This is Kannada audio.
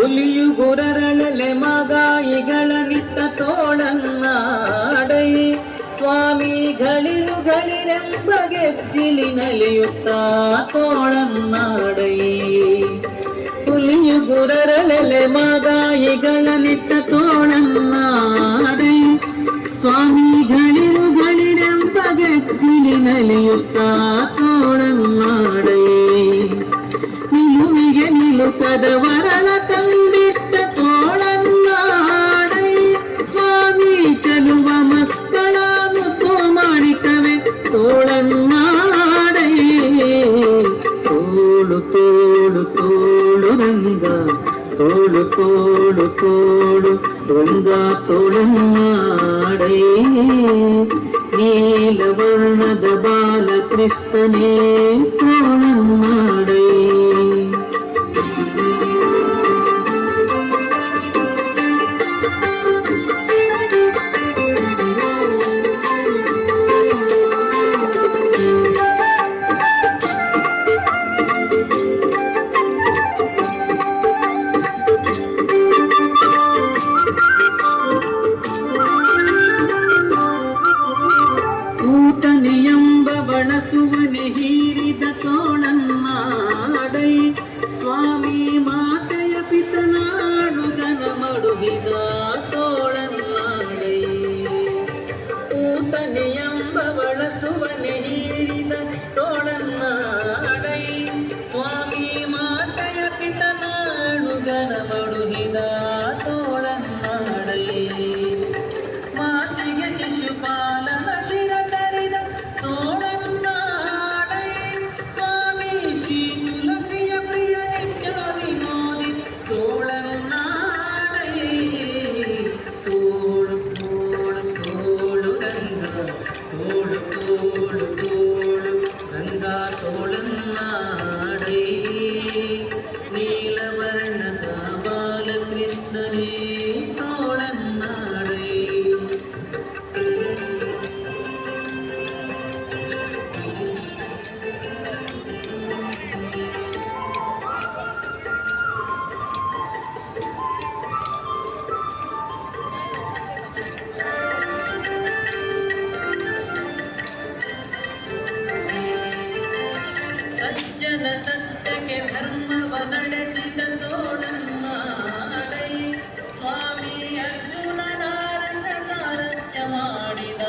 ಹುಲಿಯು ಗುರರಳಲೆ ಮಗಾಯಿಗಳ ನಿತ್ತ ತೋಳನ್ನಾಡೈ ಸ್ವಾಮಿಗಳಿರುಗಳಿರೆಂಬ ಗೆಜ್ಜಿಲಿ ನಲಿಯುತ್ತ ತೋಳನ್ನಾಡೈ ಹುಲಿಯು ಗುರರಳಲೆ ಮಗಾಯಿಗಳ ನಿತ್ತ ತೋಳನ್ನಾಡೈ ಸ್ವಾಮಿಗಳಿರುಗಳಿರೆಂಬ ಗೆಜ್ಜಿಲಿ ನಲಿಯುತ್ತ ತೋಳನ್ನಾಡೈ ನಿಲುವಿಗೆ ನಿಲುಕದ ವರಳ ಕಂಡಿಟ್ಟ ತೋಳನ್ನಾಡೈ ಸ್ವಾಮಿ ಚಲುವ ಮಕ್ಕಳ ಮುದ್ದು ಮಾಡಿಕವೆ ತೋಳನ್ನಾಡೈ ತೋಳು ತೋಳು ತೋಳು ರಂಗ ತೋಳು ತೋಳು ತೋಳು ರಂಗ ತೋಳನ್ನಾಡೈ ನೀಲವರ್ಣದ ಬಾಲಕೃಷ್ಣನೇ ತೋಳನ್ನಾಡೈ ಊಟನೆಯೆಂಬ ಬಳಸುವನೆ ಹೀರಿದ ತೋಳನ್ನಾಡೈ ಸ್ವಾಮಿ ಮಾತೆಯ ಪಿತನಾಡುಗನ ಮಡುಹಿದ ತೋಳನ್ನಾಡೈ ಊಟನೆಯೆಂಬ ಬಳಸುವನೆ ಹೀರಿದ ತೋಳನ್ನಾಡೈ ಸ್ವಾಮಿ ಮಾತೆಯ ಪಿತನಾಡುಗನ ಮಡುಹಿದ ತೋಳನ್ನಾಡೈ ಮಾತೆಗೆ ಶಿಶುಪಾಲನ ಶಿರ ತರಿದ ತೋಳನ್ನಾಡೈ ಸ್ವಾಮಿ ಶ್ರೀ ತುಳಸಿಯ ಪ್ರಿಯ ನಿತ್ಯ ವಿನೋದಿ ತೋಳನ್ನಾಡೈ ತೋಳು ತೋಳು ತೋಳು ರಂಗ ತೋಳು ತೋಳು ತೋಳು ರಂಗ ತೋಳನ್ನಾಡೈ ನೀಲವರ್ಣದ ಬಾಲಕೃಷ್ಣನೇ ತೋಳನ್ನಾಡೈ ಸಜ್ಜನ ಸತ್ಯಕ್ಕೆ ಧರ್ಮವ ನಡೆಸಿದ ತೋಳನ್ನಾಡೈ ಸ್ವಾಮಿ ಅರ್ಜುನನಾರಂಗ ಸಾರಥ್ಯ ಮಾಡಿದ